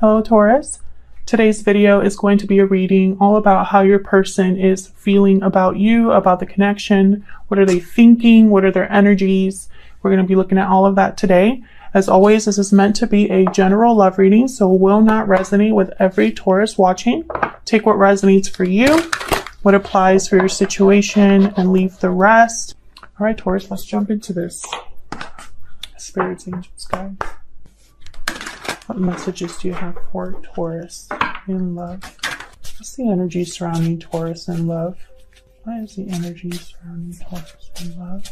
Hello Taurus. Today's video is going to be a reading all about how your person is feeling about you, about the connection. What are they thinking? What are their energies? We're going to be looking at all of that today. As always, this is meant to be a general love reading, so will not resonate with every Taurus watching. Take what resonates for you, what applies for your situation, and leave the rest. All right, Taurus, let's jump into this. Spirits, angels, guides. What messages do you have for Taurus in love? What's the energy surrounding Taurus in love? What is the energy surrounding Taurus in love?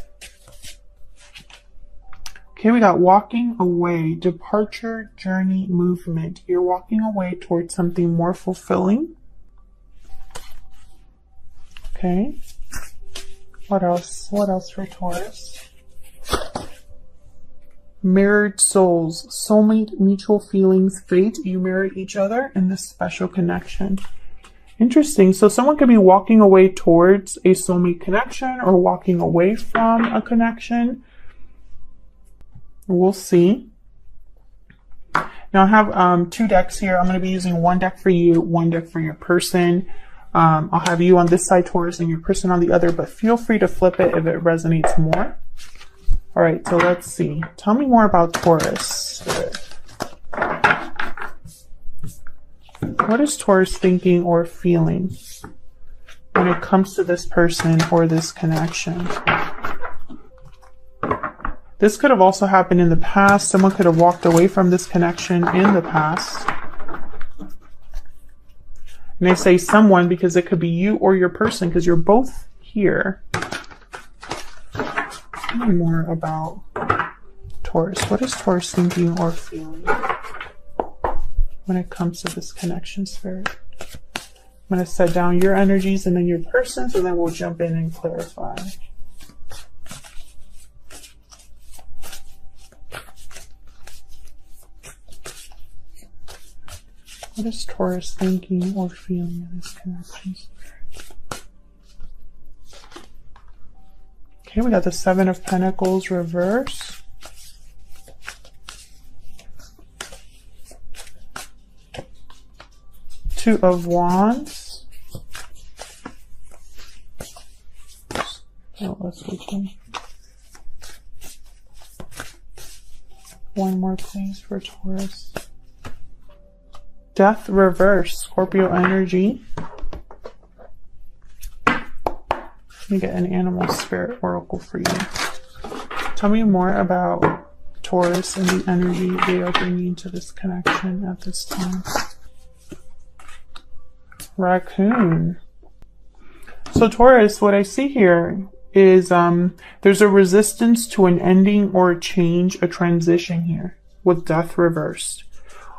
Okay, we got walking away, departure, journey, movement. You're walking away towards something more fulfilling. Okay. What else? What else for Taurus? Mirrored souls, soulmate, mutual feelings, fate. You mirror each other in this special connection. Interesting. So someone could be walking away towards a soulmate connection or walking away from a connection. We'll see. Now I have two decks here. I'm going to be using one deck for you, one deck for your person. I'll have you on this side, Taurus, and your person on the other, but feel free to flip it if it resonates more. All right, so let's see. Tell me more about Taurus. What is Taurus thinking or feeling when it comes to this person or this connection? This could have also happened in the past. Someone could have walked away from this connection in the past. And I say someone because it could be you or your person because you're both here. Tell me more about Taurus. What is Taurus thinking or feeling when it comes to this connection, Spirit? I'm going to set down your energies and then your person's, and then we'll jump in and clarify. What is Taurus thinking or feeling in this connection, Spirit? Okay, we got the Seven of Pentacles reverse. Two of Wands. Oh, let's open. One more, please, for Taurus. Death reverse, Scorpio energy. Let me get an animal spirit oracle for you. Tell me more about Taurus and the energy they are bringing to this connection at this time. Raccoon. So Taurus, what I see here is there's a resistance to an ending or a change, a transition here with death reversed.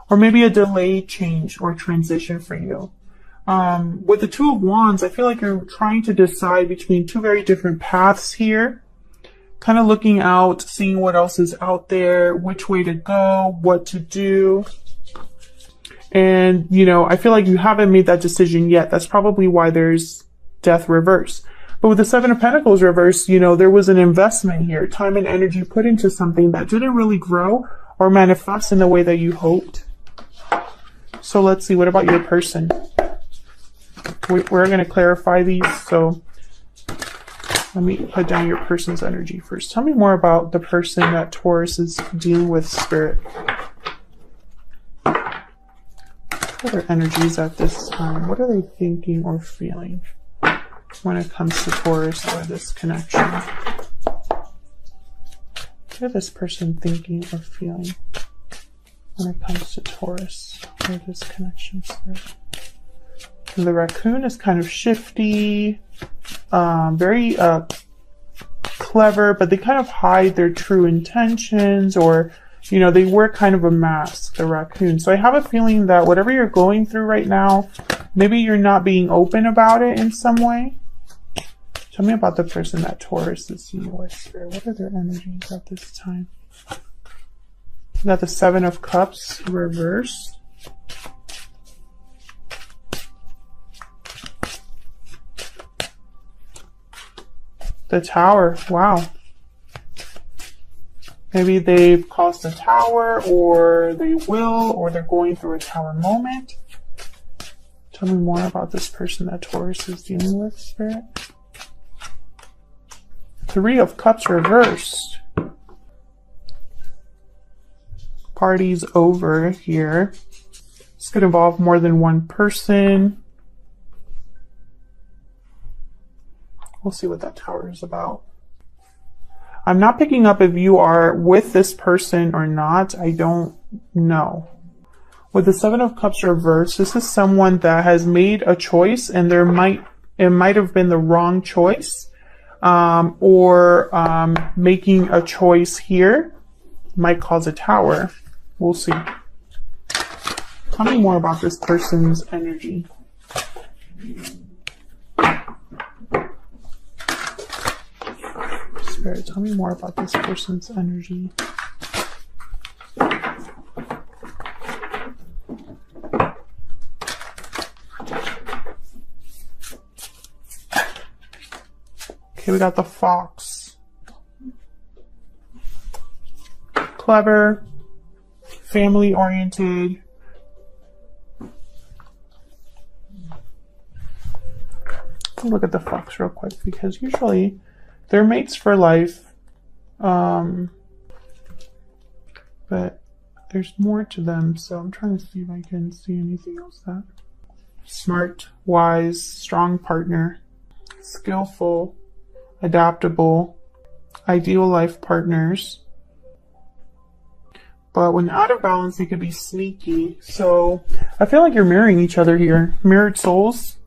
Or maybe a delayed change or transition for you. With the Two of Wands, I feel like you're trying to decide between two very different paths here. Kind of looking out, seeing what else is out there, which way to go, what to do. And, you know, I feel like you haven't made that decision yet. That's probably why there's death reverse. But with the Seven of Pentacles reverse, you know, there was an investment here, time and energy put into something that didn't really grow or manifest in the way that you hoped. So let's see, what about your person? We're going to clarify these, so let me put down your person's energy first. Tell me more about the person that Taurus is dealing with, Spirit. What are their energies at this time? What are they thinking or feeling when it comes to Taurus or this connection? What is this person thinking or feeling when it comes to Taurus or this connection, Spirit? And the raccoon is kind of shifty, very clever, but they kind of hide their true intentions, or, you know, they wear kind of a mask, the raccoon. So I have a feeling that whatever you're going through right now, maybe you're not being open about it in some way. Tell me about the person that Taurus is seeing with, Spirit. What are their energies at this time? We got the Seven of Cups reversed. The Tower. Wow. Maybe they've caused a tower, or they will, or they're going through a tower moment. Tell me more about this person that Taurus is dealing with, Spirit. Three of Cups reversed. Party's over here. This could involve more than one person. We'll see what that tower is about. I'm not picking up if you are with this person or not. I don't know. With the Seven of Cups reversed, this is someone that has made a choice, and it might have been the wrong choice, or making a choice here might cause a tower. We'll see. Tell me more about this person's energy. Spirit, tell me more about this person's energy. Okay, we got the Fox. Clever, family-oriented. Look at the Fox real quick, because usually they're mates for life. But there's more to them, so I'm trying to see if I can see anything else that. Smart, wise, strong partner, skillful, adaptable, ideal life partners. But when out of balance, they could be sneaky. So I feel like you're mirroring each other here. Mirrored souls.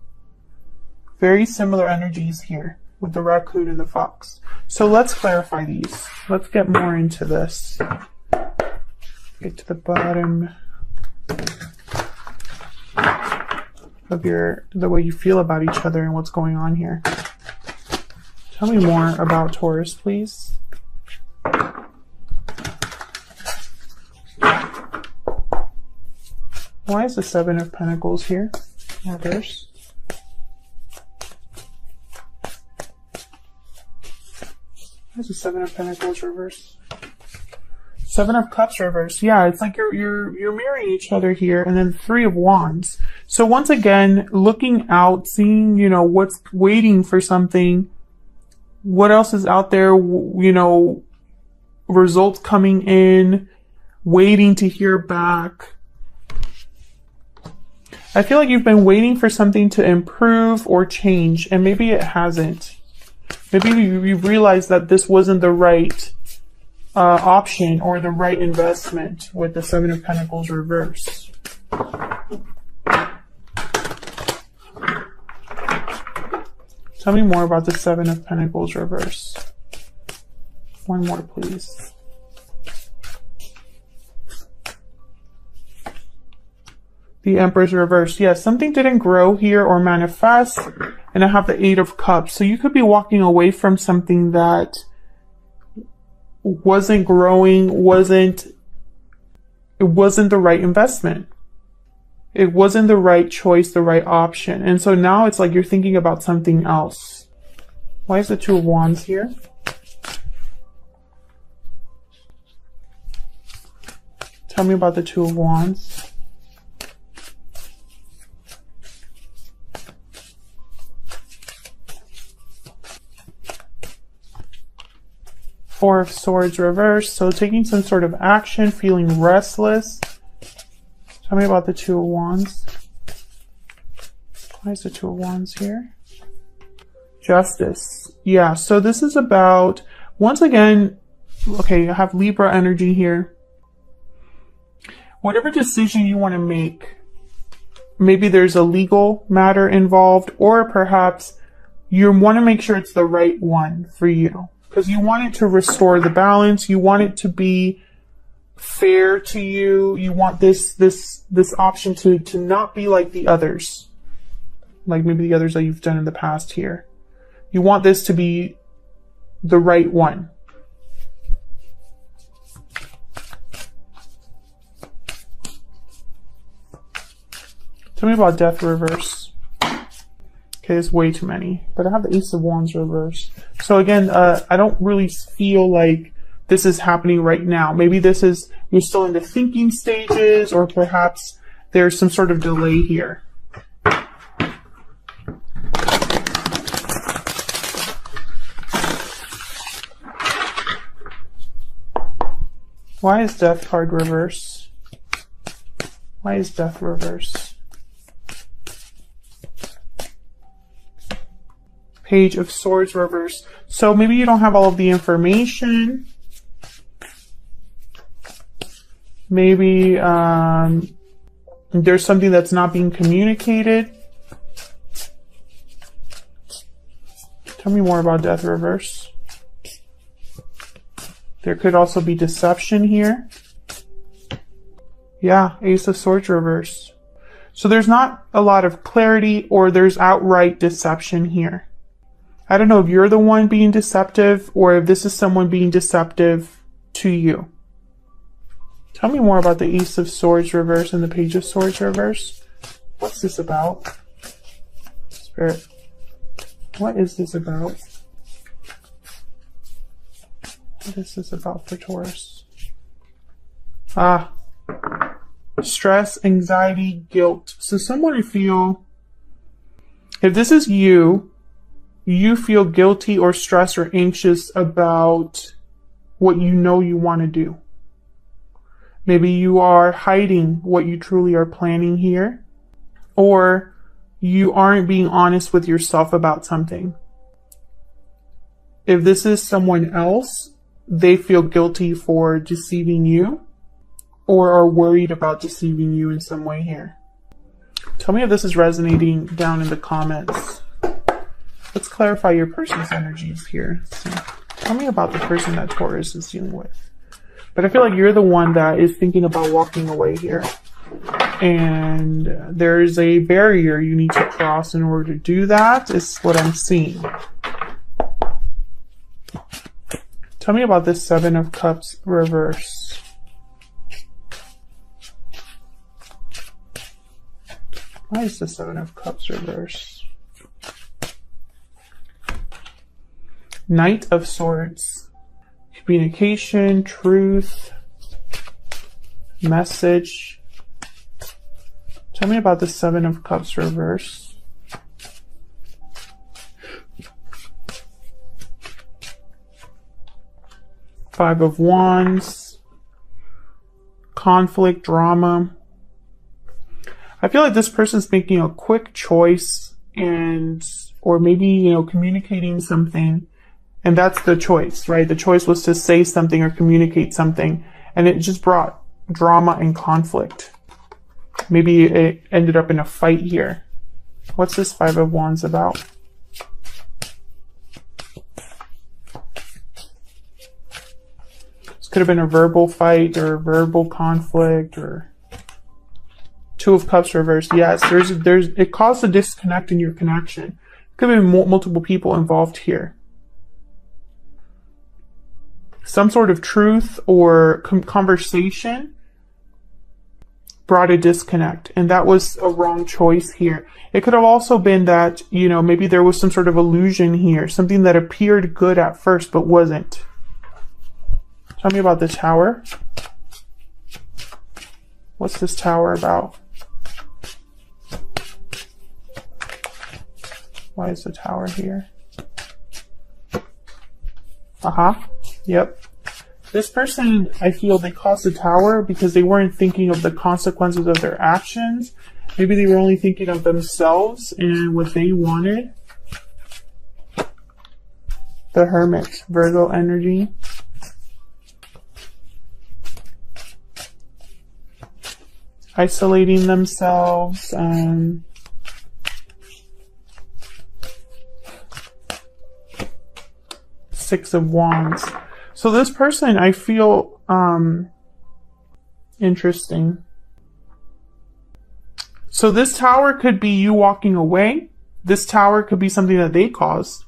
Very similar energies here with the raccoon and the fox. So let's clarify these. Let's get more into this. Get to the bottom of the way you feel about each other and what's going on here. Tell me more about Taurus, please. Why is the Seven of Pentacles here? Reverse. Why is the Seven of Pentacles reverse? Seven of Cups reverse. Yeah, it's like you're mirroring each other here. And then Three of Wands. So once again, looking out, seeing, what's waiting for something. What else is out there, results coming in, waiting to hear back. I feel like you've been waiting for something to improve or change, and maybe it hasn't. Maybe you realized that this wasn't the right option or the right investment with the Seven of Pentacles reverse. Tell me more about the Seven of Pentacles reverse. One more, please. The Empress reverse. Yes, something didn't grow here or manifest. And I have the Eight of Cups. So you could be walking away from something that wasn't growing, it wasn't the right investment. It wasn't the right choice, the right option. And so now it's like you're thinking about something else. Why is the Two of Wands here? Tell me about the Two of Wands. Four of Swords reversed. So taking some sort of action, feeling restless. Tell me about the Two of Wands. Why is the Two of Wands here? Justice. Yeah, so this is about, once again, okay, I have Libra energy here. Whatever decision you want to make, maybe there's a legal matter involved, or perhaps you want to make sure it's the right one for you. Because you want it to restore the balance. You want it to be fair to you. You want this option to not be like the others. Like maybe the others that you've done in the past here. You want this to be the right one. Tell me about Death reverse. Okay, it's way too many. But I have the Ace of Wands reverse. So again, I don't really feel like this is happening right now. Maybe this is, you're still in the thinking stages, or perhaps there's some sort of delay here. Why is Death card reverse? Why is Death reverse? Page of Swords reverse. So maybe you don't have all of the information. Maybe there's something that's not being communicated. Tell me more about Death reverse. There could also be deception here. Yeah, Ace of Swords reverse. So there's not a lot of clarity, or there's outright deception here. I don't know if you're the one being deceptive, or if this is someone being deceptive to you. Tell me more about the Ace of Swords reverse and the Page of Swords reverse. What's this about? Spirit, what is this about? What is this about for Taurus? Stress, anxiety, guilt. So someone, I feel, if this is you, you feel guilty or stressed or anxious about what you know you want to do. Maybe you are hiding what you truly are planning here, or you aren't being honest with yourself about something. If this is someone else, they feel guilty for deceiving you, or are worried about deceiving you in some way here. Tell me if this is resonating down in the comments. Let's clarify your person's energies here. So, tell me about the person that Taurus is dealing with. But I feel like you're the one that is thinking about walking away here. And there's a barrier you need to cross in order to do that, is what I'm seeing. Tell me about this Seven of Cups reverse. Why is the Seven of Cups reverse? Knight of Swords. Communication, truth, message. Tell me about the Seven of Cups reverse. Five of Wands, conflict, drama. I feel like this person's making a quick choice, and or maybe, you know, communicating something, and that's the choice, right? The choice was to say something or communicate something, and it just brought drama and conflict. Maybe it ended up in a fight here. What's this Five of Wands about? Could have been a verbal fight or a verbal conflict, or Two of Cups reversed. Yes, it caused a disconnect in your connection. Could have been multiple people involved here. Some sort of truth or conversation brought a disconnect, and that was a wrong choice here. It could have also been that, you know, maybe there was some sort of illusion here, something that appeared good at first but wasn't. Tell me about the Tower. What's this Tower about? Why is the Tower here? Yep. This person, I feel they caused the Tower because they weren't thinking of the consequences of their actions. Maybe they were only thinking of themselves and what they wanted. The Hermit, Virgo energy. Isolating themselves. Six of Wands. So this person, I feel interesting. So this Tower could be you walking away. This Tower could be something that they caused.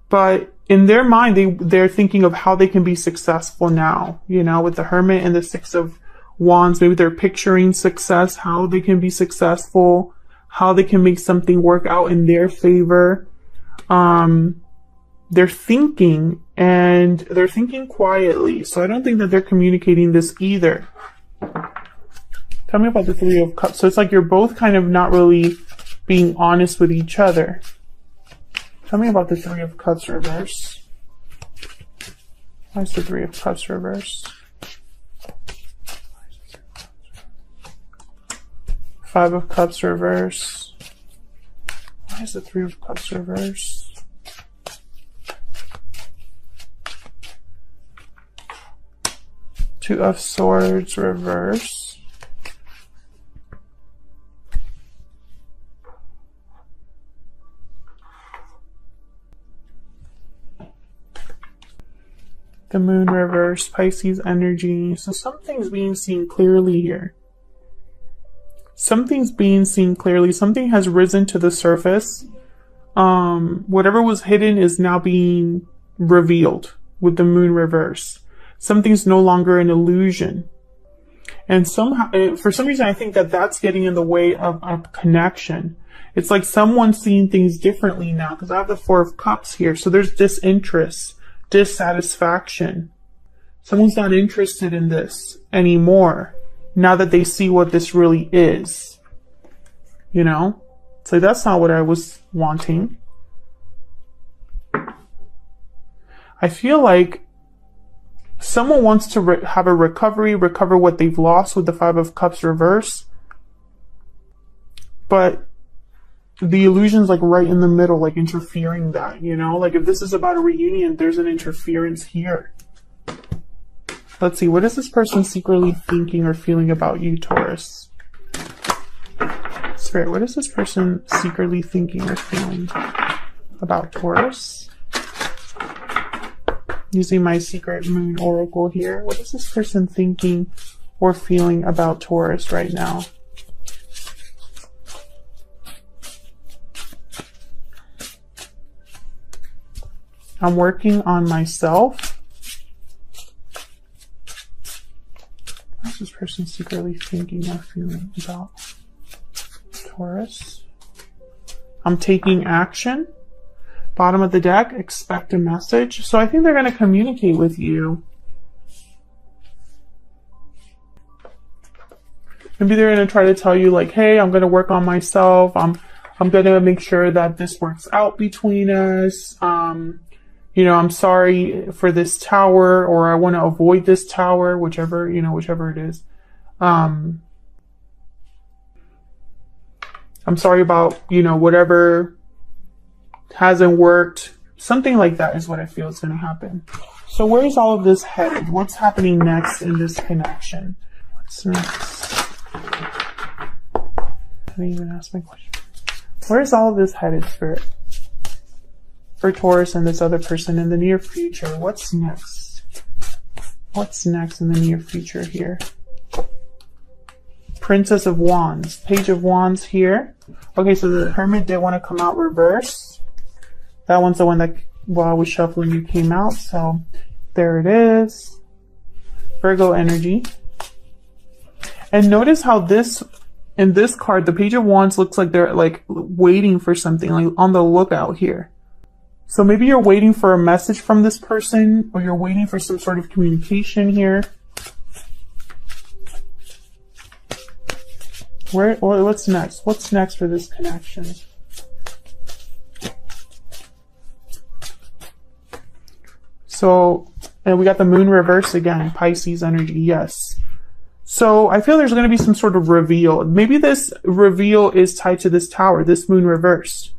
But in their mind, they're thinking of how they can be successful now. You know, with the Hermit and the Six of Wands, maybe they're picturing success, how they can be successful, how they can make something work out in their favor. they're thinking, and they're thinking quietly. So I don't think that they're communicating this either. Tell me about the Three of Cups. So it's like you're both kind of not really being honest with each other. Tell me about the Three of Cups reverse. Why is the Three of Cups reverse? Five of Cups reverse. Why is the Three of Cups reverse? Two of Swords reverse. The Moon reverse, Pisces energy. So something's being seen clearly here. Something's being seen clearly. Something has risen to the surface. Whatever was hidden is now being revealed with the Moon reverse. Something's no longer an illusion. And somehow, for some reason, I think that that's getting in the way of a connection. It's like someone's seeing things differently now, because I have the Four of Cups here. So there's disinterest, dissatisfaction. Someone's not interested in this anymore now that they see what this really is. You know? So that's not what I was wanting. I feel like someone wants to have a recover what they've lost with the Five of Cups reverse. But the illusion's like right in the middle, like interfering that, you know? Like if this is about a reunion, there's an interference here. Let's see, what is this person secretly thinking or feeling about you, Taurus? Spirit, what is this person secretly thinking or feeling about Taurus? Using my secret moon oracle here, what is this person thinking or feeling about Taurus right now? I'm working on myself. What is this person secretly thinking or feeling about Taurus? I'm taking action. Bottom of the deck, expect a message. So I think they're going to communicate with you. Maybe they're going to try to tell you like, hey, I'm going to work on myself. I'm going to make sure that this works out between us. You know, I'm sorry for this tower, or I want to avoid this tower, whichever it is. I'm sorry about, whatever hasn't worked. Something like that is what I feel is going to happen. So where is all of this headed? What's happening next in this connection? What's next? I didn't even ask my question. Where is all of this headed, Spirit? For Taurus and this other person in the near future. What's next? What's next in the near future here? Princess of Wands. Page of Wands here. Okay, so the Hermit did want to come out reverse. That one's the one that, while I was shuffling, you came out. So there it is. Virgo energy. And notice how in this card, the Page of Wands looks like they're like waiting for something, like on the lookout here. So maybe you're waiting for a message from this person, or you're waiting for some sort of communication here. What's next? What's next for this connection? So, and we got the Moon reverse again, Pisces energy, yes. So I feel there's going to be some sort of reveal. Maybe this reveal is tied to this tower, this Moon reverse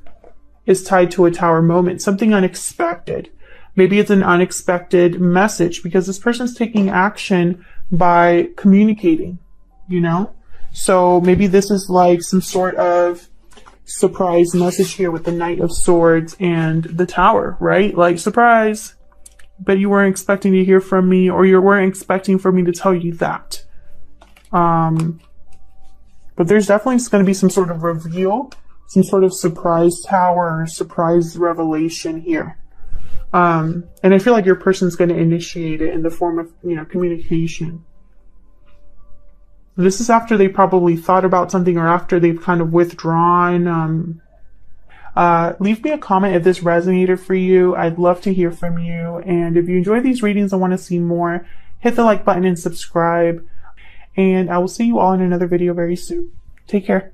is tied to a tower moment, something unexpected. Maybe it's an unexpected message because this person's taking action by communicating, So maybe this is like some sort of surprise message here with the Knight of Swords and the Tower, right? Like, surprise, but you weren't expecting to hear from me, or you weren't expecting for me to tell you that. But there's definitely going to be some sort of reveal, some sort of surprise tower, surprise revelation here. And I feel like your person's going to initiate it in the form of, communication. This is after they probably thought about something, or after they've kind of withdrawn. Leave me a comment if this resonated for you. I'd love to hear from you. And if you enjoy these readings and want to see more, hit the like button and subscribe. And I will see you all in another video very soon. Take care.